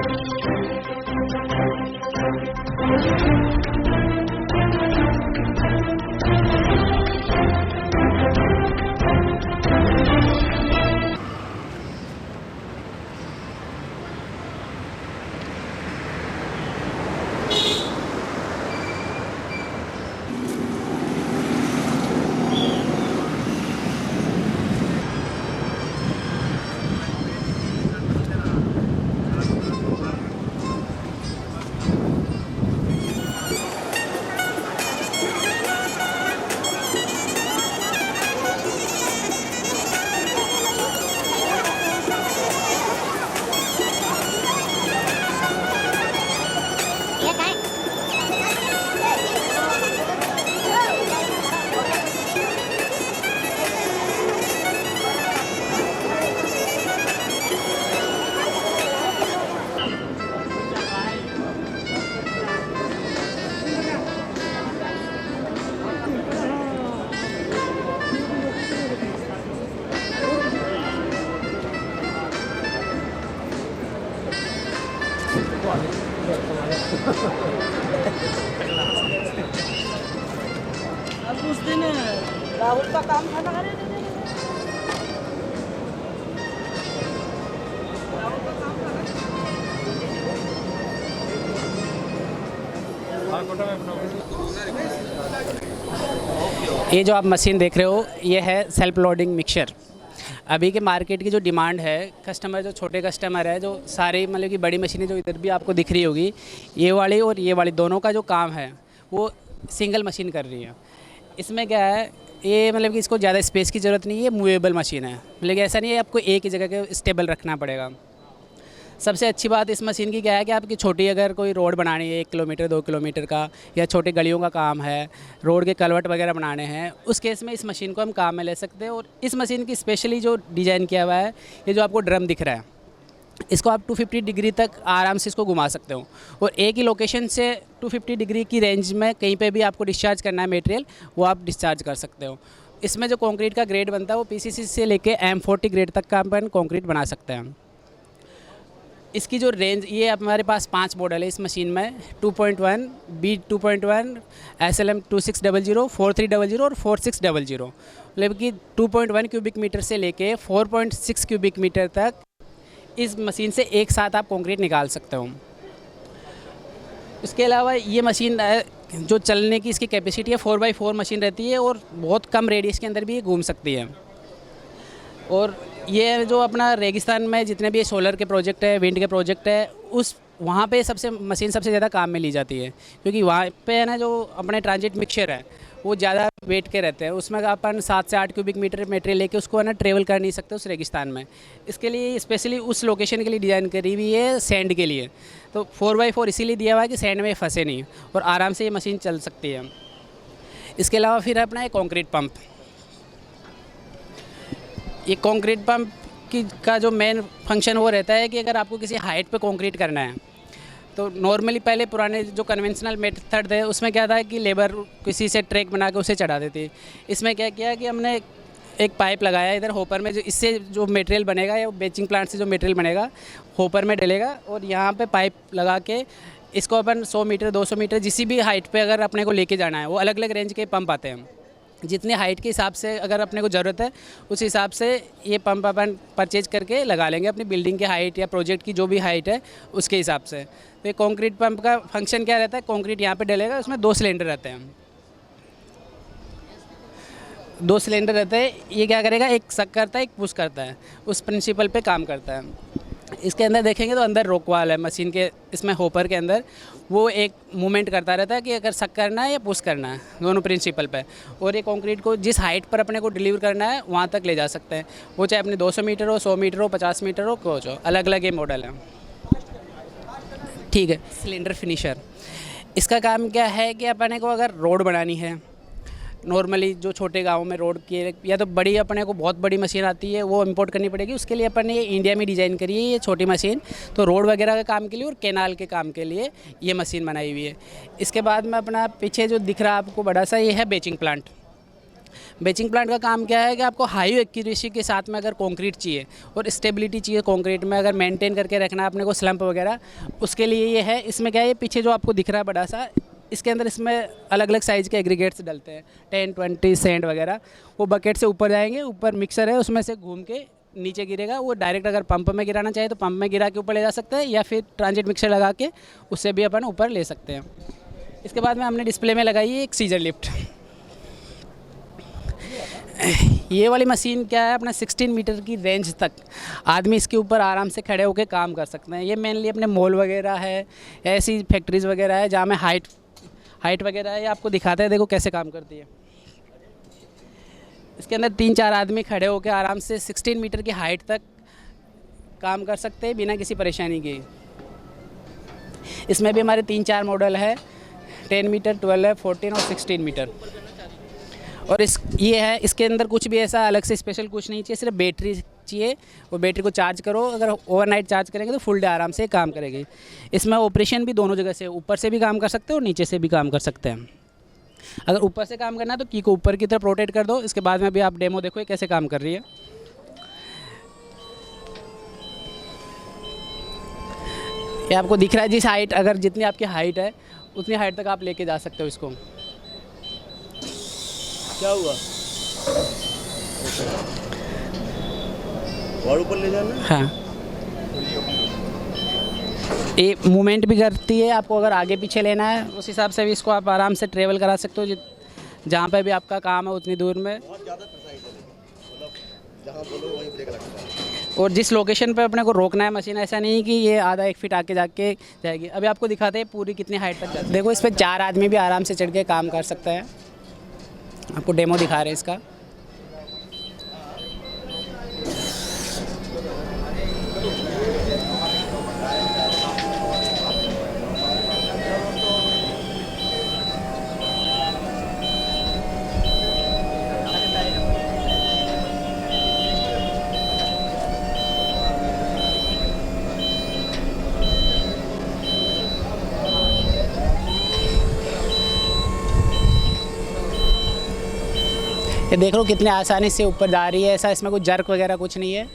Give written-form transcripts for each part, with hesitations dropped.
अब उस दिन राहुल का काम था ना। ये जो आप मशीन देख रहे हो ये है सेल्फ लोडिंग मिक्सचर। अभी के मार्केट की जो डिमांड है, कस्टमर जो छोटे कस्टमर है, जो सारी मतलब कि बड़ी मशीनें जो इधर भी आपको दिख रही होगी, ये वाली और ये वाली दोनों का जो काम है वो सिंगल मशीन कर रही है। इसमें क्या है, ये मतलब कि इसको ज़्यादा स्पेस की ज़रूरत नहीं है, मूवेबल मशीन है। मतलब कि ऐसा नहीं है आपको एक ही जगह के स्टेबल रखना पड़ेगा। सबसे अच्छी बात इस मशीन की क्या है कि आपकी छोटी अगर कोई रोड बनानी है 1 किलोमीटर 2 किलोमीटर का, या छोटे गलियों का काम है, रोड के कलवट वगैरह बनाने हैं, उस केस में इस मशीन को हम काम में ले सकते हैं। और इस मशीन की स्पेशली जो डिज़ाइन किया हुआ है, ये जो आपको ड्रम दिख रहा है, इसको आप 250 डिग्री तक आराम से इसको घुमा सकते हो। और एक ही लोकेशन से 250 डिग्री की रेंज में कहीं पे भी आपको डिस्चार्ज करना है मटेरियल, वो आप डिस्चार्ज कर सकते हो। इसमें जो कंक्रीट का ग्रेड बनता है वो PCC से लेके M40 ग्रेड तक का अपन कंक्रीट बना सकते हैं। इसकी जो रेंज, ये हमारे पास 5 मॉडल है इस मशीन में, 2.1, B2.1, SLM 2600, 4300 और 4600। मतलब कि 2.1 क्यूबिक मीटर से लेके 4.6 क्यूबिक मीटर तक इस मशीन से एक साथ आप कंक्रीट निकाल सकते हो। इसके अलावा ये मशीन जो चलने की इसकी कैपेसिटी है 4x4 मशीन रहती है और बहुत कम रेडियस के अंदर भी ये घूम सकती है। और ये जो अपना रेगिस्तान में जितने भी सोलर के प्रोजेक्ट है, विंड के प्रोजेक्ट है, उस वहाँ पे मशीन सबसे ज़्यादा काम में ली जाती है, क्योंकि वहाँ पे है ना जो अपने ट्रांजिट मिक्सचर है वो ज़्यादा वेट के रहते हैं। उसमें अपन 7 से 8 क्यूबिक मीटर मटेरियल लेके उसको है ना ट्रेवल कर नहीं सकते उस रेगिस्तान में। इसके लिए स्पेशली उस लोकेशन के लिए डिज़ाइन करी हुई है, सैंड के लिए। तो 4x4 इसीलिए दिया हुआ है कि सैंड में फंसे नहीं और आराम से ये मशीन चल सकती है। इसके अलावा फिर अपना एक कॉन्क्रीट पंप। ये कंक्रीट पंप का जो मेन फंक्शन वो रहता है कि अगर आपको किसी हाइट पे कंक्रीट करना है, तो नॉर्मली पहले पुराने जो कन्वेंशनल मेथड थे उसमें क्या था कि लेबर किसी से ट्रैक बना के उसे चढ़ा देती। इसमें क्या किया कि हमने एक पाइप लगाया इधर होपर में, जो इससे जो मटेरियल बनेगा या बेचिंग प्लांट से जो मटेरियल बनेगा होपर में डलेगा, और यहाँ पे पाइप लगा के इसको अपन 100 मीटर 200 मीटर जिसी भी हाइट पे अगर अपने को लेके जाना है, वो अलग अलग रेंज के पंप आते हैं। जितनी हाइट के हिसाब से अगर अपने को ज़रूरत है उस हिसाब से ये पंप अपन परचेज करके लगा लेंगे अपनी बिल्डिंग की हाइट या प्रोजेक्ट की जो भी हाइट है उसके हिसाब से। तो ये कंक्रीट पंप का फंक्शन क्या रहता है, कंक्रीट यहाँ पे डलेगा, उसमें 2 सिलेंडर रहते हैं। 2 सिलेंडर रहते हैं। ये क्या करेगा, एक सक करता है, एक पुश करता है, उस प्रिंसिपल पे काम करता है। इसके अंदर देखेंगे तो अंदर रोकवाल है मशीन के, इसमें होपर के अंदर वो एक मूवमेंट करता रहता है कि अगर सक करना है या पुश करना है, दोनों प्रिंसिपल पे। और ये कंक्रीट को जिस हाइट पर अपने को डिलीवर करना है वहाँ तक ले जा सकते हैं, वो चाहे अपने 200 मीटर हो, 100 मीटर हो, 50 मीटर हो, कुछ हो, अलग अलग ये मॉडल है। ठीक है। सिलेंडर फिनिशर, इसका काम क्या है कि अपने को अगर रोड बनानी है, नॉर्मली जो छोटे गाँव में रोड की, या तो बड़ी अपने को बहुत बड़ी मशीन आती है वो इंपोर्ट करनी पड़ेगी, उसके लिए अपन ने ये इंडिया में डिज़ाइन करी है ये छोटी मशीन। तो रोड वगैरह के काम के लिए और कैनाल के काम के लिए ये मशीन बनाई हुई है। इसके बाद में अपना पीछे जो दिख रहा है आपको बड़ा सा, ये है बेचिंग प्लांट। बेचिंग प्लांट का काम क्या है कि आपको हाई एक्यूरेसी के साथ में अगर कंक्रीट चाहिए और स्टेबिलिटी चाहिए कंक्रीट में, अगर मेंटेन करके रखना है अपने को स्लंप वगैरह, उसके लिए ये है। इसमें क्या है, ये पीछे जो आपको दिख रहा है बड़ा सा, इसके अंदर इसमें अलग अलग साइज़ के एग्रीगेट्स डलते हैं, 10, 20 सेंट वगैरह। वो बकेट से ऊपर जाएंगे, ऊपर मिक्सर है उसमें से घूम के नीचे गिरेगा। वो डायरेक्ट अगर पंप में गिराना चाहे तो पंप में गिरा के ऊपर ले जा सकते हैं, या फिर ट्रांजिट मिक्सर लगा के उससे भी अपन ऊपर ले सकते हैं। इसके बाद में हमने डिस्प्ले में लगाई है एक सीजर लिफ्ट। ये वाली मशीन क्या है, अपना 16 मीटर की रेंज तक आदमी इसके ऊपर आराम से खड़े होकर काम कर सकते हैं। ये मेनली अपने मॉल वगैरह है, ऐसी फैक्ट्रीज़ वगैरह है जहाँ में हाइट वगैरह है। ये आपको दिखाते हैं, देखो कैसे काम करती है। इसके अंदर 3-4 आदमी खड़े होकर आराम से 16 मीटर की हाइट तक काम कर सकते हैं बिना किसी परेशानी के। इसमें भी हमारे 3-4 मॉडल है, 10 मीटर, 12, 14 और 16 मीटर। और ये है, इसके अंदर कुछ भी ऐसा अलग से स्पेशल कुछ नहीं चाहिए, सिर्फ बैटरी चाहिए। वो बैटरी को चार्ज करो, अगर ओवरनाइट चार्ज करेंगे तो फुल डे आराम से काम करेगी। इसमें ऑपरेशन भी दोनों जगह से, ऊपर से भी काम कर सकते हैं और नीचे से भी काम कर सकते हैं। अगर ऊपर से काम करना है तो की को ऊपर की तरफ रोटेट कर दो। इसके बाद में अभी आप डेमो देखो ये कैसे काम कर रही है। ये आपको दिख रहा है, जिस हाइट, अगर जितनी आपकी हाइट है उतनी हाइट तक आप लेके जा सकते हो इसको। क्या हुआ? और ऊपर ले जाना? हाँ, ये मूवमेंट भी करती है। आपको अगर आगे पीछे लेना है उस हिसाब से भी इसको आप आराम से ट्रेवल करा सकते हो, जहाँ पे भी आपका काम है उतनी दूर में। बहुत ज़्यादा प्रिसाइज है, मतलब जहाँ बोलो वहीं ब्रेक लगता है। और जिस लोकेशन पे अपने को रोकना है मशीन, ऐसा नहीं कि ये आधा 1 फीट आके जाके जाएगी। अभी आपको दिखाते हैं पूरी कितनी हाइट तक जाती है। देखो इस पर 4 आदमी भी आराम से चढ़ के काम कर सकते हैं। आपको डेमो दिखा रहे हैं इसका। ये देख लो कितने आसानी से ऊपर जा रही है। ऐसा इसमें कुछ जर्क वगैरह कुछ नहीं है,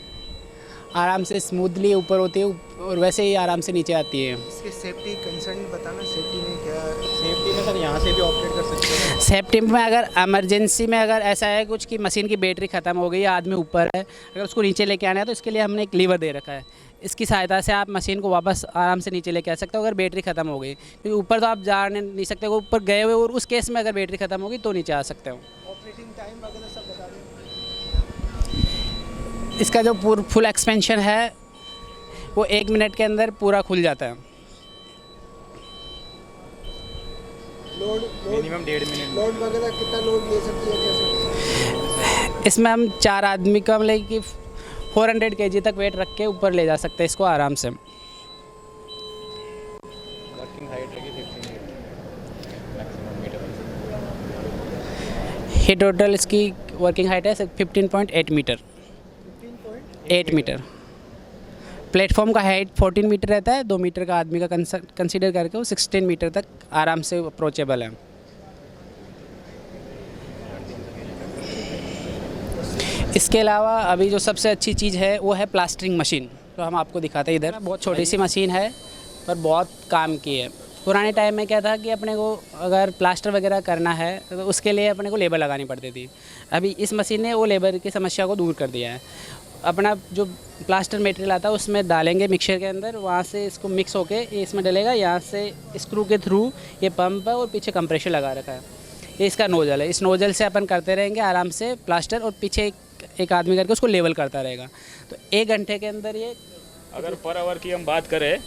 आराम से स्मूथली ऊपर होती है और वैसे ही आराम से नीचे आती है। इसके सेफ्टी कंसर्न बताना, सेफ्टी में क्या? सेफ्टी में सर यहाँ से भी ऑपरेट कर सकते हैं। सेफ्टी में अगर इमरजेंसी में अगर ऐसा है कुछ कि मशीन की बैटरी ख़त्म हो गई है, आदमी ऊपर है, अगर उसको नीचे लेके आना है तो इसके लिए हमने एक लीवर दे रखा है। इसकी सहायता से आप मशीन को वापस आराम से नीचे लेके आ सकते हो अगर बैटरी ख़त्म हो गई, क्योंकि ऊपर तो आप जा नहीं सकते हो, ऊपर गए हुए, और उस केस में अगर बैटरी ख़त्म होगी तो नीचे आ सकते हो। ऑपरेटिंग टाइम वगैरह सब बता दें। इसका जो फुल एक्सपेंशन है वो 1 मिनट के अंदर पूरा खुल जाता है। Load minimum 1.5 minute. लोड वगैरह कितना लोड ले सकती है कैसे? इसमें हम 4 आदमी का मतलब कि 400 kg तक वेट रख के ऊपर ले जा सकते हैं इसको आराम से। वर्किंग हाइट रहेगी 15 मैक्सिमम मीटर। ये टोटल इसकी वर्किंग हाइट है 15.8 मीटर। 8 मीटर। प्लेटफॉर्म का हाइट 14 मीटर रहता है, 2 मीटर का आदमी का कंसीडर करके वो 16 मीटर तक आराम से अप्रोचेबल है। इसके अलावा अभी जो सबसे अच्छी चीज़ है वो है प्लास्टरिंग मशीन, तो हम आपको दिखाते हैं इधर। बहुत छोटी सी मशीन है पर बहुत काम की है। पुराने टाइम में क्या था कि अपने को अगर प्लास्टर वगैरह करना है तो उसके लिए अपने को लेबर लगानी पड़ती थी। अभी इस मशीन ने वो लेबर की समस्या को दूर कर दिया है। अपना जो प्लास्टर मटेरियल आता है उसमें डालेंगे मिक्सर के अंदर, वहाँ से इसको मिक्स होके ये इसमें डलेगा। यहाँ से स्क्रू के थ्रू ये पंप है और पीछे कंप्रेशर लगा रखा है। ये इसका नोजल है, इस नोजल से अपन करते रहेंगे आराम से प्लास्टर, और पीछे एक आदमी करके उसको लेवल करता रहेगा। तो 1 घंटे के अंदर ये, अगर पर आवर की हम बात करें,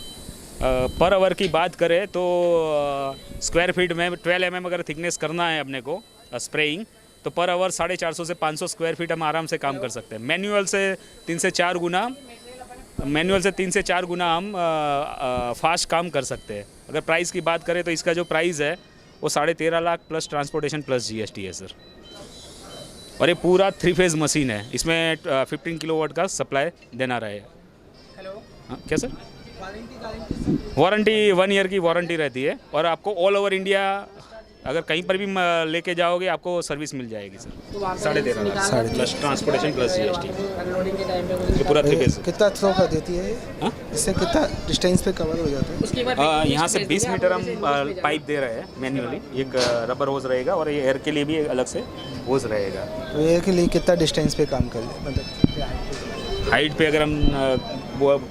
पर आवर की बात करें तो स्क्वायर फीट में 12 mm अगर थिकनेस करना है अपने को स्प्रेइंग, तो पर आवर 450 से 500 स्क्वायर फीट हम आराम से काम कर सकते हैं। मैनुअल से 3 से 4 गुना हम फास्ट काम कर सकते हैं। अगर प्राइस की बात करें तो इसका जो प्राइस है वो 13.5 lakh plus transportation plus GST है सर। और ये पूरा 3 फेज़ मशीन है, इसमें 15 किलोवाट का सप्लाई देना रहा है। हेलो, हाँ क्या सर? वारंटी वारंटी 1 ईयर की वारंटी रहती है, और आपको ऑल ओवर इंडिया अगर कहीं पर भी लेके जाओगे आपको सर्विस मिल जाएगी सर। तो वहाँ पे 13.5 लाख साढ़े plus transportation plus GST, unloading के टाइम पे ये पूरा 3 फेज। कितना थ्रो कर देती है ये? हाँ? इससे कितना डिस्टेंस पे कवर हो जाता है? उसके बाद यहाँ से 20 मीटर हम पाइप दे रहे हैं मैन्युअली, एक रबर होज रहेगा और ये एयर के लिए भी अलग से होज रहेगा। तो ये के लिए कितना डिस्टेंस पे काम कर ले, मतलब हाइट पे अगर हम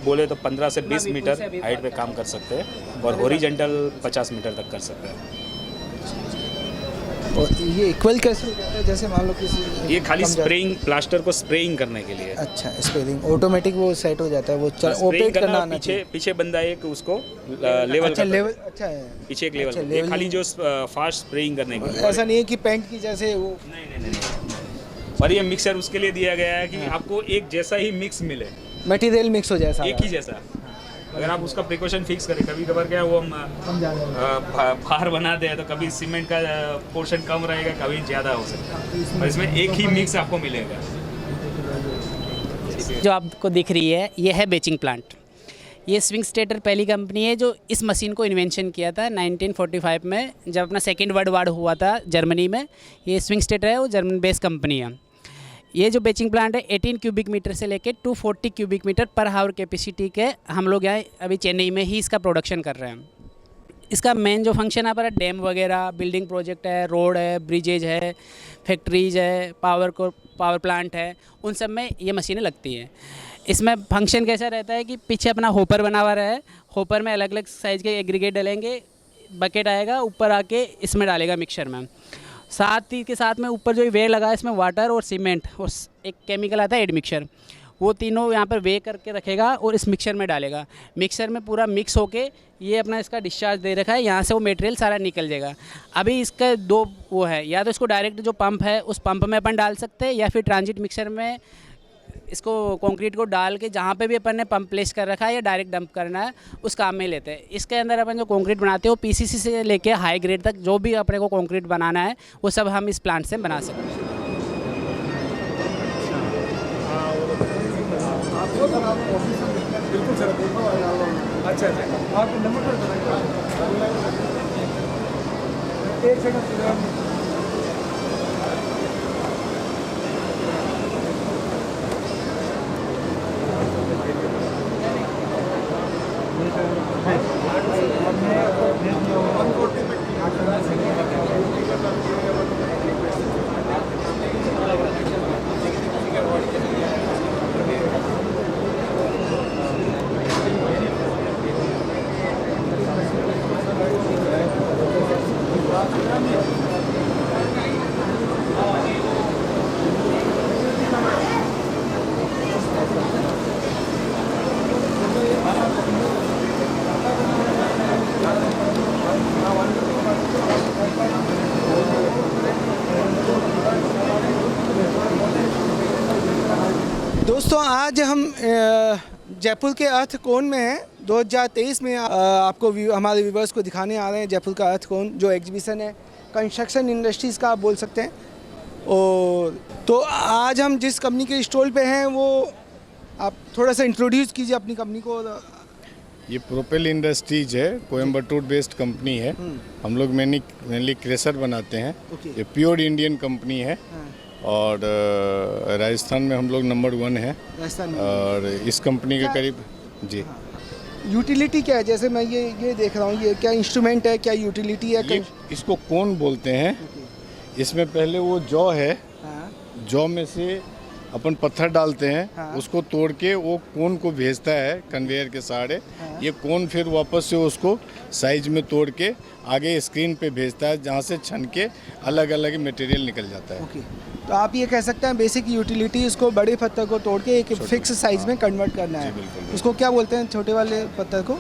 बोले तो 15 से 20 मीटर हाइट पे काम कर सकते हैं और हॉरिजेंटल 50 मीटर तक कर सकते हैं। और ये इक्वल कैसे हो जाता है? जैसे मान लो किसी ये खाली कम जा- स्प्रेइंग प्लास्टर को स्प्रेइंग करने के लिए। अच्छा, स्पेलिंग ऑटोमेटिक वो सेट हो जाता है, वो स्प्रेइंग ओपेक करना करना, आना पीछे चाहिए। पीछे बंदा एक उसको लेवल अच्छा करता है। लेवल, अच्छा है। पीछे एक लेवल अच्छा, करता है। ये level खाली में- जो फास्ट स्प्रेइंग करने के लिए। ऐसा नहीं है कि पेंट की जैसे वो नहीं। और ये मिक्सर उसके लिए दिया गया है कि आपको एक जैसा ही मिक्स मिले, मटेरियल मिक्स हो जाए सारा। एक ही जैसा। अगर आप उसका प्रिकॉशन फिक्स करें, कभी कभार क्या है वो हम फार बना दे तो कभी सीमेंट का पोर्शन कम रहेगा, कभी ज़्यादा हो सकता है, और इसमें एक ही मिक्स आपको मिलेगा। जो आपको दिख रही है ये है बेचिंग प्लांट। ये स्विंग स्टेटर पहली कंपनी है जो इस मशीन को इन्वेंशन किया था 1945 में, जब अपना सेकेंड वर्ल्ड वार हुआ था जर्मनी में। ये स्विंग स्टेटर है, वो जर्मन बेस्ड कंपनी है। ये जो बेचिंग प्लांट है 18 क्यूबिक मीटर से लेकर 240 क्यूबिक मीटर पर हावर कैपेसिटी के हम लोग यहाँ अभी चेन्नई में ही इसका प्रोडक्शन कर रहे हैं। इसका मेन जो फंक्शन यहाँ पर है, डैम वगैरह, बिल्डिंग प्रोजेक्ट है, रोड है, ब्रिजेज है, फैक्ट्रीज है, पावर प्लांट है, उन सब में ये मशीनें लगती हैं। इसमें फंक्शन कैसा रहता है कि पीछे अपना होपर बना हुआ है, होपर में अलग अलग साइज़ के एग्रीगेट डलेंगे, बकेट आएगा, ऊपर आके इसमें डालेगा मिक्सचर में। साथ ही के साथ में ऊपर जो वे लगा है इसमें वाटर और सीमेंट और एक केमिकल आता है एड मिक्सचर, वो तीनों यहाँ पर वे करके रखेगा और इस मिक्सचर में डालेगा। मिक्सचर में पूरा मिक्स होके ये अपना इसका डिस्चार्ज दे रखा है, यहाँ से वो मटेरियल सारा निकल जाएगा। अभी इसका दो वो है, या तो इसको डायरेक्ट जो पंप है उस पंप में अपन डाल सकते हैं, या फिर ट्रांजिट मिक्सचर में इसको कंक्रीट को डाल के जहाँ पे भी अपन ने पंप प्लेस कर रखा है या डायरेक्ट डंप करना है उस काम में लेते हैं। इसके अंदर अपन जो कंक्रीट बनाते हैं वो पीसीसी से लेके हाई ग्रेड तक जो भी अपने को कंक्रीट बनाना है वो सब हम इस प्लांट से बना सकते हैं। दोस्तों आज हम जयपुर के अर्थ कोण में हैं। 2023 में आपको हमारे व्यूवर्स को दिखाने आ रहे हैं जयपुर का अर्थ कोण, जो एग्जीबिशन है कंस्ट्रक्शन इंडस्ट्रीज़ का आप बोल सकते हैं। और तो आज हम जिस कंपनी के स्टॉल पे हैं वो आप थोड़ा सा इंट्रोड्यूस कीजिए अपनी कंपनी को। ये प्रोपेल इंडस्ट्रीज है, कोयम्बटूर बेस्ड कंपनी है। हम लोग मेनली क्रेशर बनाते हैं। ये प्योर इंडियन कंपनी है और राजस्थान में हम लोग नंबर 1 है राजस्थान में। और इस कंपनी के करीब जी। यूटिलिटी क्या है? जैसे मैं ये देख रहा हूँ, ये क्या इंस्ट्रूमेंट है, क्या यूटिलिटी है? ये इसको कोन बोलते हैं। इसमें पहले वो जौ है, हाँ, जौ में से अपन पत्थर डालते हैं, हाँ। उसको तोड़ के वो कोन को भेजता है कन्वेयर के सहारे। हाँ। ये कोन फिर वापस से उसको साइज में तोड़ के आगे स्क्रीन पे भेजता है, जहाँ से छन के अलग अलग मटेरियल निकल जाता है। ओके, तो आप ये कह सकते हैं बेसिक यूटिलिटी इसको बड़े पत्थर को तोड़ के एक फिक्स साइज में कन्वर्ट करना है। जी, बिल्कुल। उसको क्या बोलते हैं छोटे वाले पत्थर को?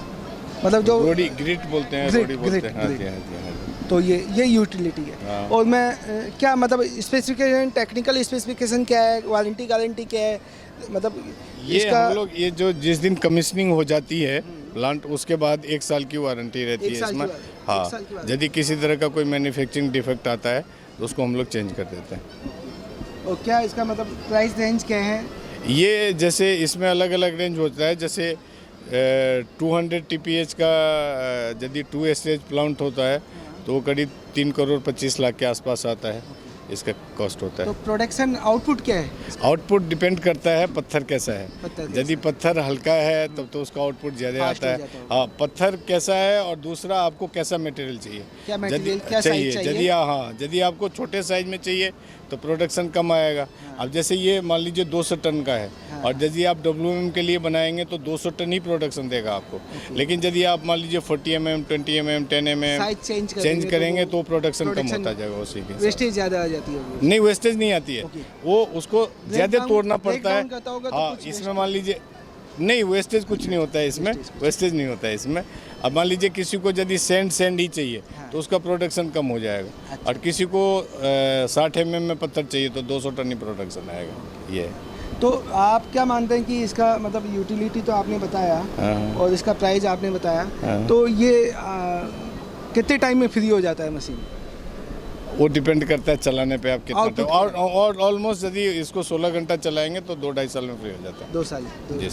मतलब जो रोडी ग्रिट बोलते हैं, ग्रिट, रोडी बोलते हैं। हाँ ग्रिट। जी, हाँ जी, हाँ जी। तो ये यूटिलिटी है। हाँ। और मैं क्या मतलब स्पेसिफिकेशन, टेक्निकल स्पेसिफिकेशन क्या है, वारंटी गारंटी क्या है, मतलब ये हम लोग ये जो जिस दिन कमीशनिंग हो जाती है प्लांट, उसके बाद 1 साल की वारंटी रहती एक है साल की इसमें। वारंटी, हाँ, 1 साल की वारंटी। यदि किसी तरह का कोई मैन्युफैक्चरिंग डिफेक्ट आता है तो उसको हम लोग चेंज कर देते हैं। और क्या इसका मतलब प्राइस रेंज क्या है? ये जैसे इसमें अलग अलग रेंज होता है। जैसे 200 TPH का यदि 2 स्टेज प्लांट होता है तो वो करीब 3 करोड़ 25 लाख के आसपास आता है, इसका कॉस्ट होता तो है। प्रोडक्शन आउटपुट क्या है? आउटपुट डिपेंड करता है पत्थर कैसा है। पत्थर कैसा यदि पत्थर हल्का है तब तो उसका आउटपुट ज़्यादा फास्ट आता हो है। जाता होगा। हाँ, पत्थर कैसा है और दूसरा आपको कैसा मटेरियल चाहिए। क्या मटेरियल, यदि- क्या साइज चाहिए? यदि हाँ, यदि आपको छोटे साइज में चाहिए तो प्रोडक्शन कम आएगा। अब जैसे ये मान लीजिए 200 टन का है, और यदि आप WM के लिए बनाएंगे तो 200 टन ही प्रोडक्शन देगा आपको। लेकिन यदि आप मान लीजिए 40 mm, 20 mm, 10 mm size change करेंगे तो प्रोडक्शन कम प्रोडक्शन होता जाएगा उसी के साथ। वेस्टेज ज़्यादा आ जाती है। नहीं, वेस्टेज नहीं आती है, वो उसको ज़्यादा down- तोड़ना break पड़ता है। down करता होगा तो हाँ, कुछ इसमें मान लीजिए नहीं, वेस्टेज कुछ नहीं होता है इसमें, वेस्टेज नहीं होता है इसमें। अब मान लीजिए किसी को यदि सैंड ही चाहिए तो उसका प्रोडक्शन कम हो जाएगा, और किसी को 60 mm में पत्थर चाहिए तो 200 टन ही प्रोडक्शन आएगा। ये है। तो आप क्या मानते हैं कि इसका मतलब यूटिलिटी तो आपने बताया और इसका प्राइस आपने बताया, तो ये कितने टाइम में फ्री हो जाता है मशीन? वो डिपेंड करता है चलाने पे आप कितना Output टाइम, और ऑलमोस्ट यदि इसको 16 घंटा चलाएंगे तो 2-2.5 साल में फ्री हो जाता है। 2 साल जी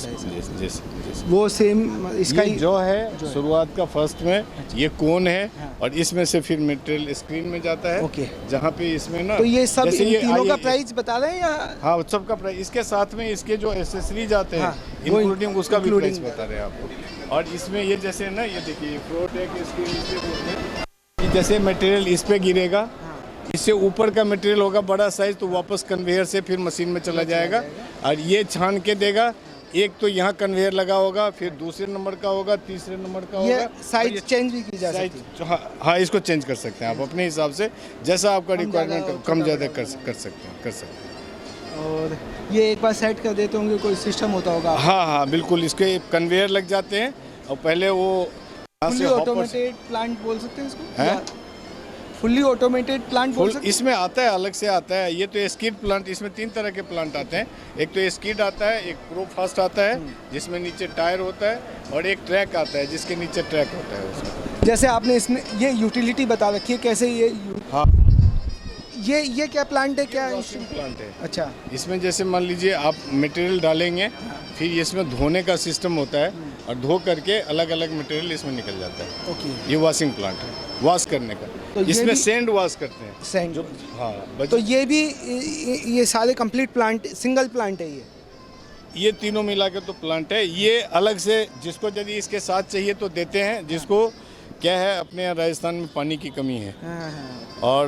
जी। वो सेम इसका ये ही जो है शुरुआत का फर्स्ट में ये कोन है, और इसमें से फिर मटेरियल स्क्रीन में जाता है। ओके। जहाँ पे इसमें ना, तो ये सब जैसे इन तीनों का ये- प्राइस बता रहे हैं या? हाँ, सबका प्राइस, इसके साथ में इसके जो एसेसरीज आते हैं हाँ, वो इंक्लूडिंग उसका भी including प्राइस बता रहे हैं आपको। और इसमें ये जैसे ना, ये देखिए फ्लोटेक स्क्रीन इसलिए बोलते हैं कि जैसे मटेरियल इस पे गिरेगा, इससे ऊपर का मटेरियल होगा बड़ा साइज, तो वापस कन्वेयर से फिर मशीन में चला जाएगा, और ये छान के देगा। एक तो यहाँ कन्वेयर लगा होगा, फिर दूसरे नंबर का होगा, तीसरे नंबर का ये होगा। साइज चेंज भी की जा सकती है। हाँ, इसको चेंज कर सकते हैं आप अपने हिसाब से, जैसा आपका रिक्वायरमेंट ज़्यादा, कम ज़्यादा छोटा कर सकते हैं। और ये एक बार सेट कर देते होंगे, कोई सिस्टम होता होगा? हाँ, बिल्कुल, इसके कन्वेयर लग जाते हैं, और पहले वो फुल्ली ऑटोमेटेड प्लांट बोल सकते हैं इसको? हैं? फुल्ली ऑटोमेटेड प्लांट बोल सकते हैं? इसमें आता है, अलग से आता है। ये तो स्किड प्लांट, इसमें 3 तरह के प्लांट आते हैं। एक तो स्किड आता है, एक प्रो फास्ट आता है जिसमें नीचे टायर होता है, और एक ट्रैक आता है जिसके नीचे ट्रैक होता है उसमें। जैसे आपने इसमें ये यूटिलिटी बता रखी है, कैसे ये हाँ, ये क्या प्लांट है, क्या प्लांट है। अच्छा, इसमें जैसे मान लीजिए आप मटेरियल डालेंगे, फिर इसमें धोने का सिस्टम होता है, और धो करके अलग अलग मटेरियल इसमें निकल जाता है। ओके। ये वॉशिंग प्लांट है, वॉश करने का। तो ये इसमें भी- सैंड वॉश करते हैं। सैंड। हाँ, तो ये भी ये सारे कंप्लीट प्लांट सिंगल प्लांट है ये तीनों मिला के तो प्लांट है। ये अलग से जिसको यदि इसके साथ चाहिए तो देते हैं, जिसको क्या है अपने यहाँ राजस्थान में पानी की कमी है, और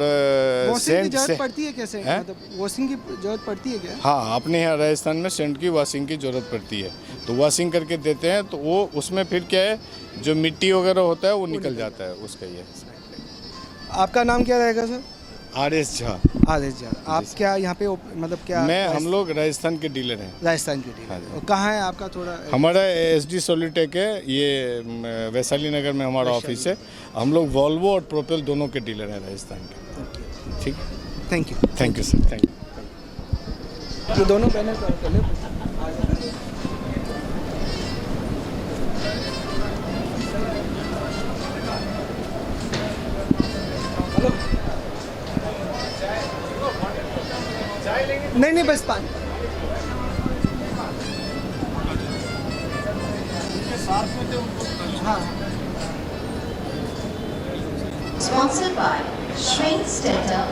वॉशिंग की सैंड से जरूरत पड़ती है कैसे? हैं? मतलब वॉशिंग की जरूरत पड़ती है क्या? हाँ, अपने यहाँ राजस्थान में सैंड की वॉशिंग की ज़रूरत पड़ती है, तो वॉशिंग करके देते हैं, तो वो उसमें फिर क्या है, जो मिट्टी वगैरह होता है वो निकल जाता है उसका। ये आपका नाम क्या रहेगा सर? RS झा। आदेश झा। आप क्या यहाँ पे मतलब क्या? हम लोग राजस्थान के डीलर हैं। राजस्थान के हाँ लिए। जी। और कहाँ है आपका थोड़ा? हमारा SD सोलिटेक है, ये वैशाली नगर में हमारा ऑफिस है। हम लोग वॉल्वो और प्रोपेल दोनों के डीलर हैं राजस्थान के। ठीक, thank you. Thank you sir, thank you. ये दोनों बैनर कर ले। नहीं बस पानी। हाँ। Sponsored by Shrin Stetter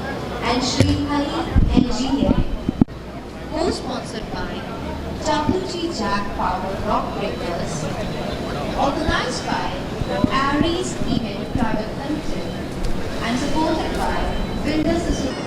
and Shri Hari Engineering. Co-sponsored by WG Jack Power Rock Breakers. Organized by Aries Event Private Limited and supported by Builders Association.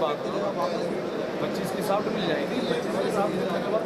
बात करो, 25 की सॉफ्ट मिल जाएगी, 25 की सॉफ्ट मिलने के बाद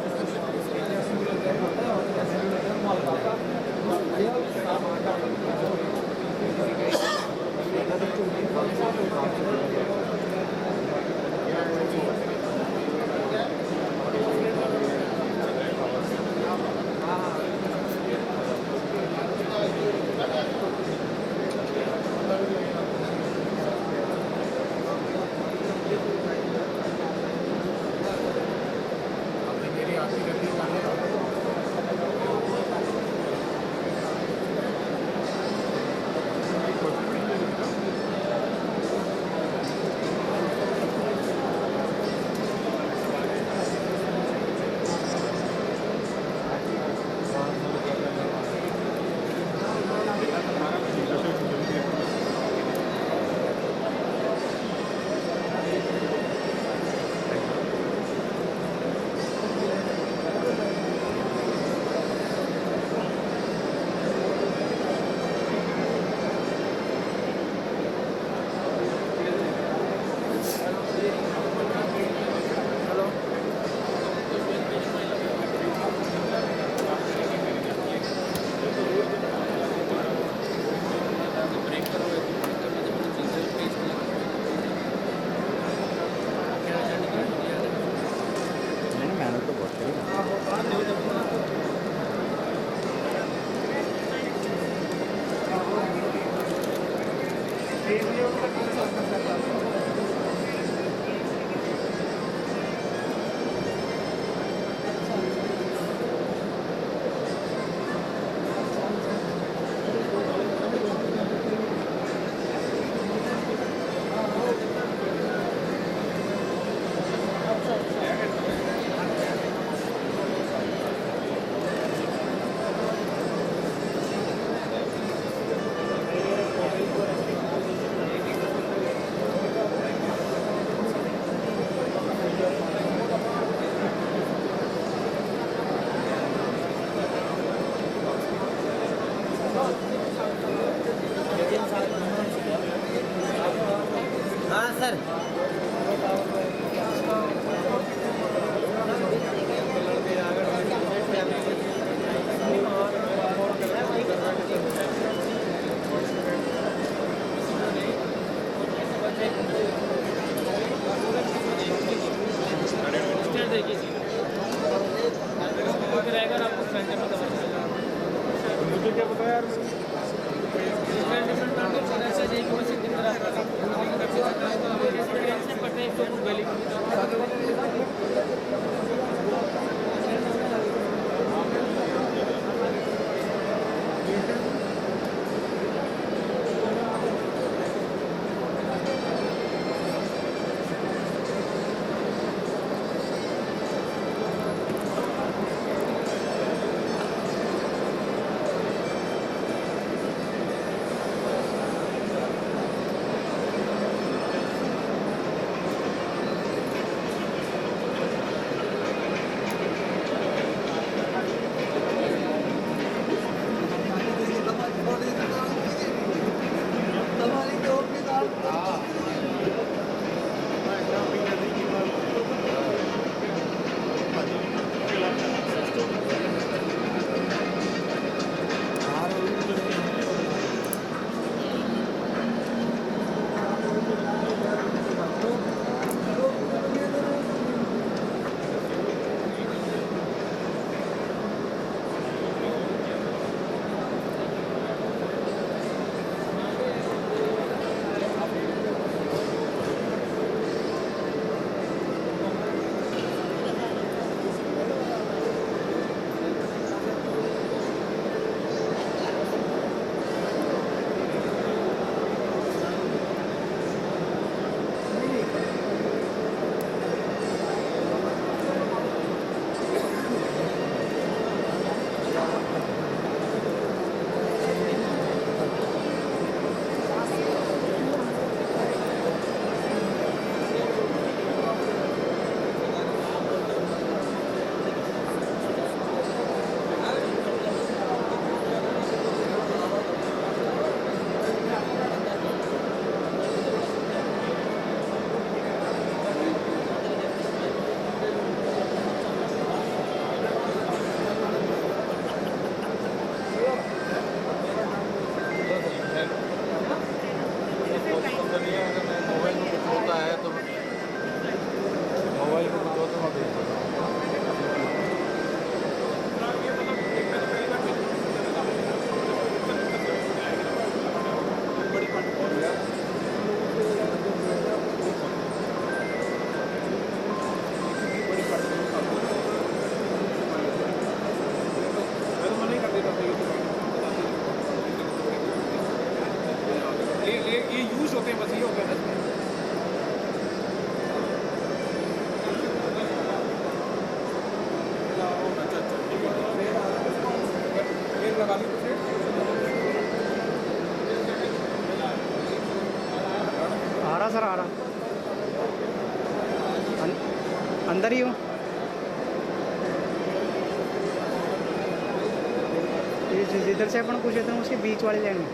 सर आ रहा अंदर ही हूँ। जिधर से अपन पूछे थे उसके बीच वाली लाइन में।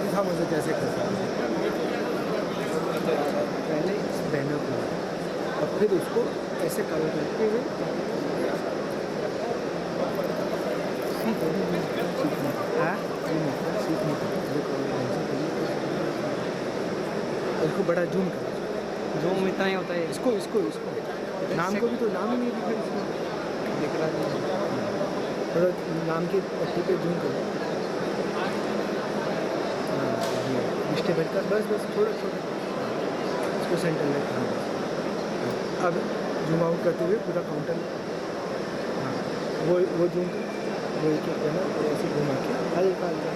दिखा मुझे कैसे करता है। पहले इस बैनर को और फिर उसको ऐसे कवर करते हुए इसको बड़ा जूम कर, जूम इतना ही होता है। इसको इसको इसको नाम को भी तो नाम ही नहीं दिखा इसको, दिख रहा है थोड़ा नाम की पट्टी पे जूम करो। स्टेबल कर, बस बस थोड़ा थोड़ा इसको सेंटर में। हाँ अब जूम आउट करते हुए पूरा काउंटर। हाँ वो जूम कर, वो एक एक करना और ऐसे घुमा के हल्का हल्का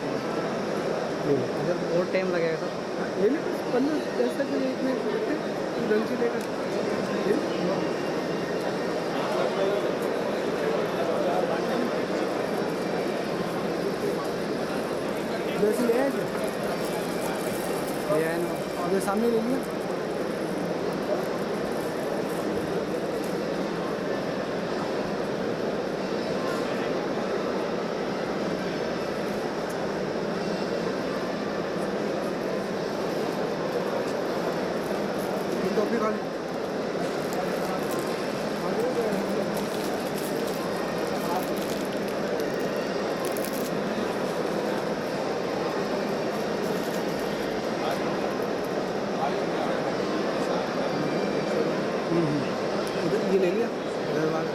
ले लो। अगर बहुत टाइम लगेगा सर। हाँ ले लो, 15-10 तक एक मिनट ढंग से लेकर जैसे ले आए उधर सामने ले लिया। टॉपी खा ली। ये ले लिया दरबार।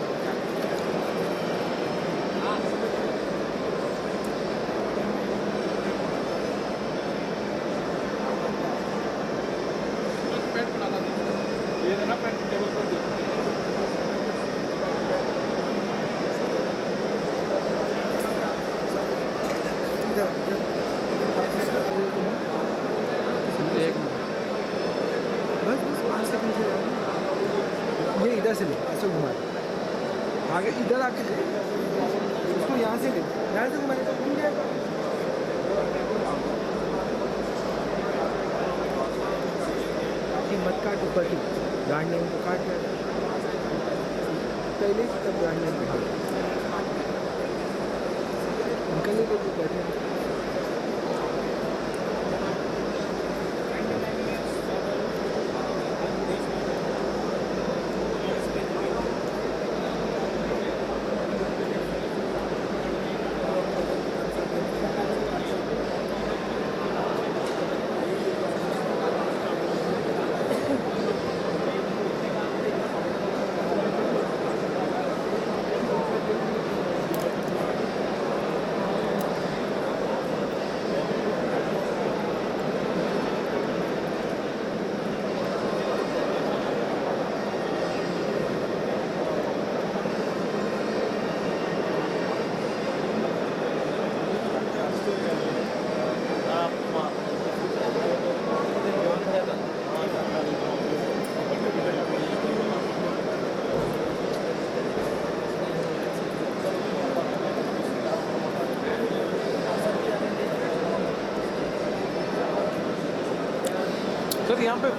बस बस 5 सेकंड से ये इधर से ले, ऐसे घुमा आगे इधर आके ले, इसको यहाँ से ले, यहाँ से घुमाने तो घूम जाएगा। मत काट ऊपर की ब्रांड नेम को काट लिया पहले, तब ब्रांड नेम को निकलने को बैठे। सर यहाँ पे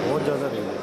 बहुत ज़्यादा रेंज है।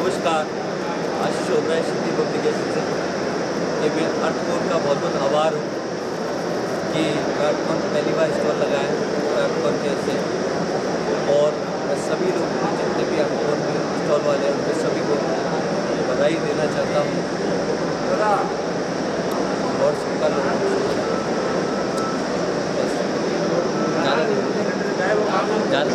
नमस्कार, आशीष चोपड़ा है सिटी पब्लिकेशन से। ये मैं अर्थकोन का बहुत बहुत आभार हूँ कि अर्थकोन पहली बार स्टॉल लगाया अर्थकोन के से, और मैं सभी लोग जितने भी अर्थकोन में स्टॉल वाले हैं उनके सभी को बधाई देना चाहता हूँ और सबका लोग ज़्यादा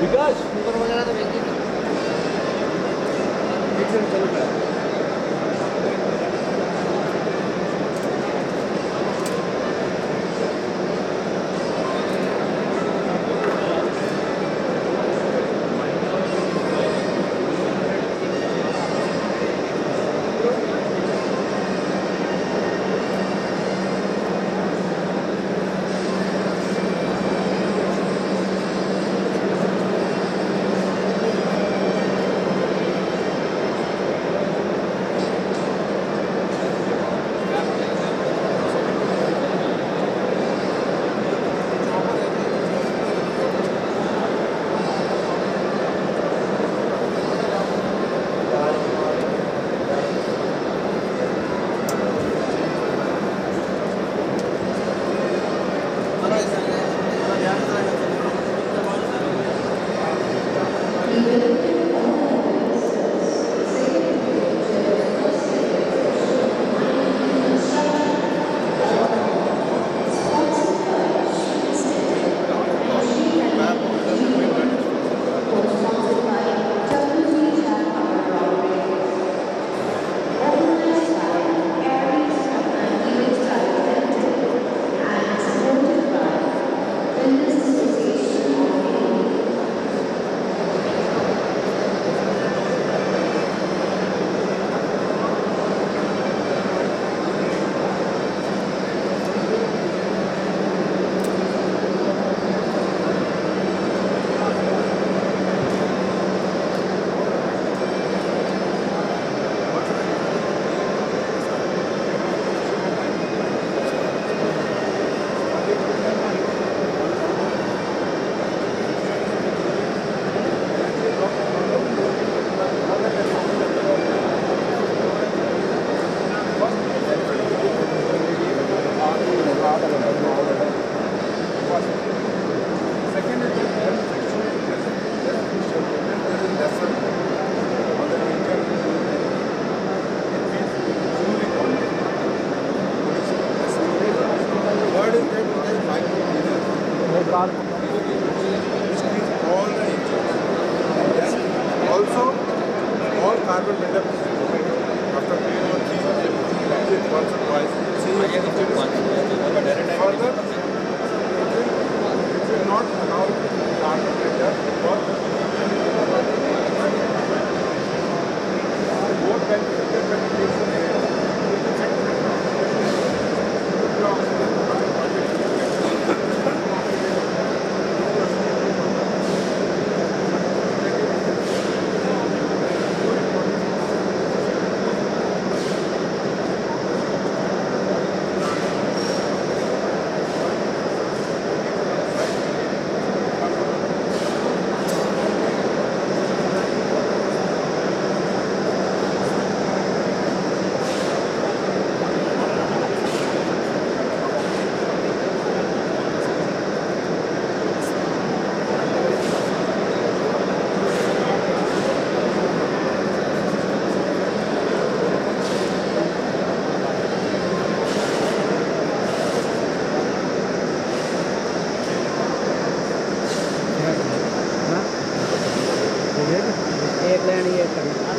विकास ऊपर वगैरह तो भेज दीजिए। एक सेकंड चलो पहले। बाहर Also, all carbon buildup is removed after 3 or 3 once or twice. Further, it will not allow carbon buildup because more beneficial vegetation एक लाइन ये करना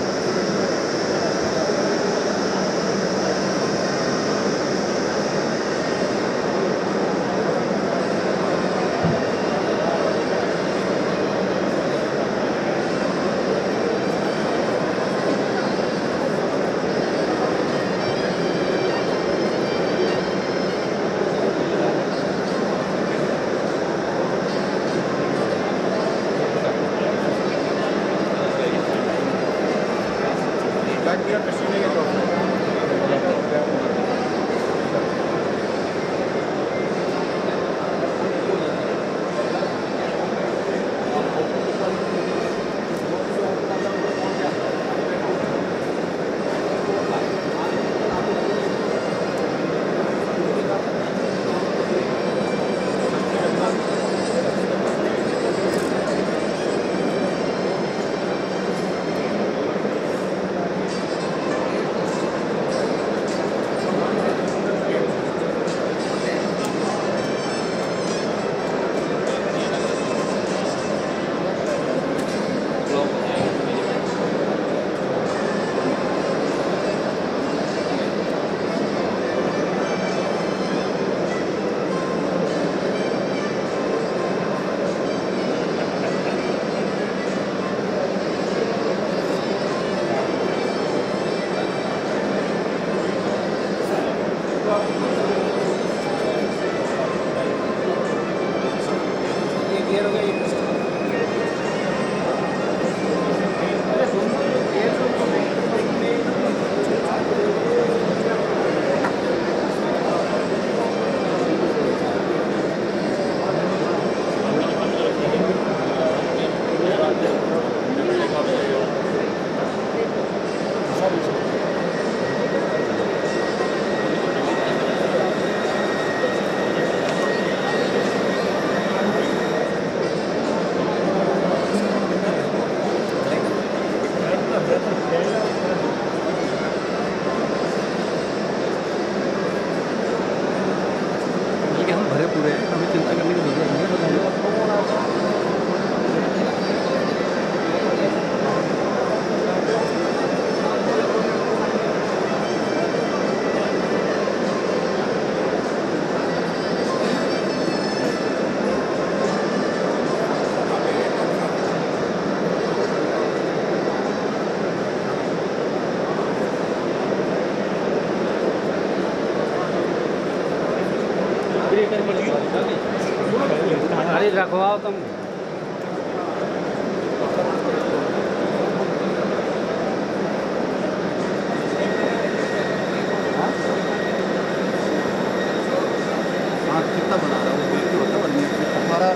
अरे रखवाओ तुम कितना बना रहा है हमारा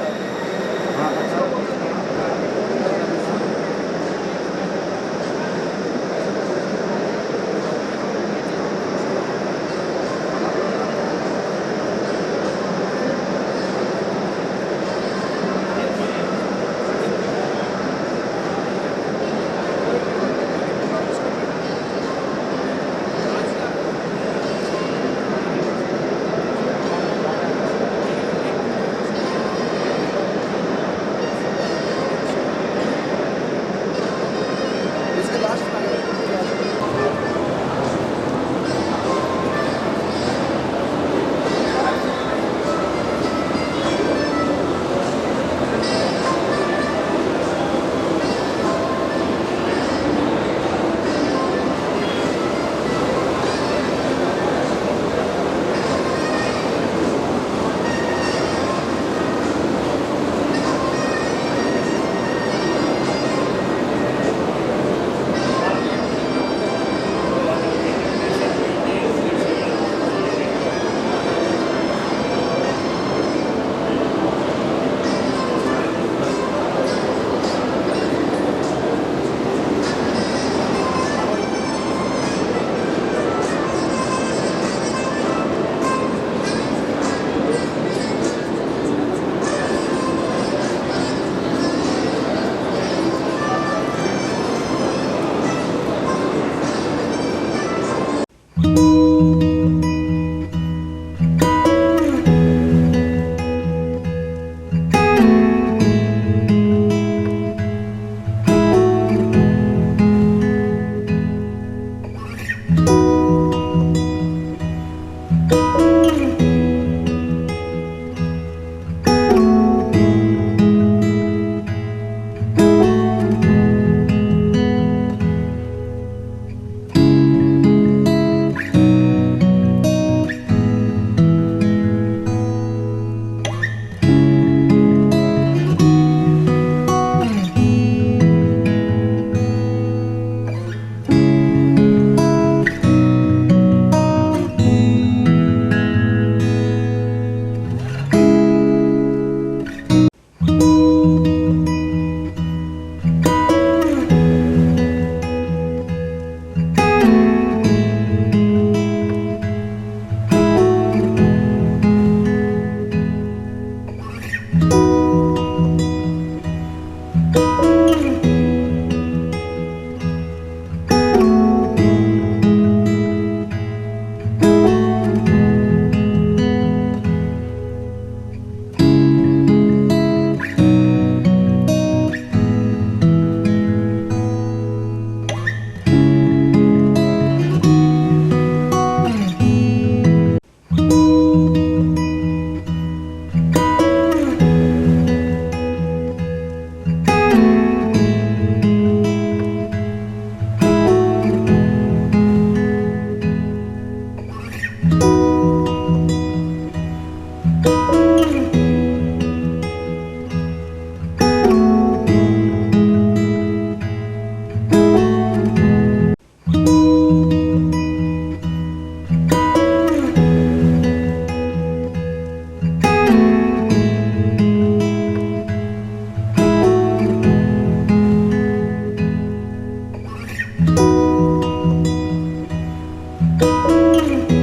Thank you.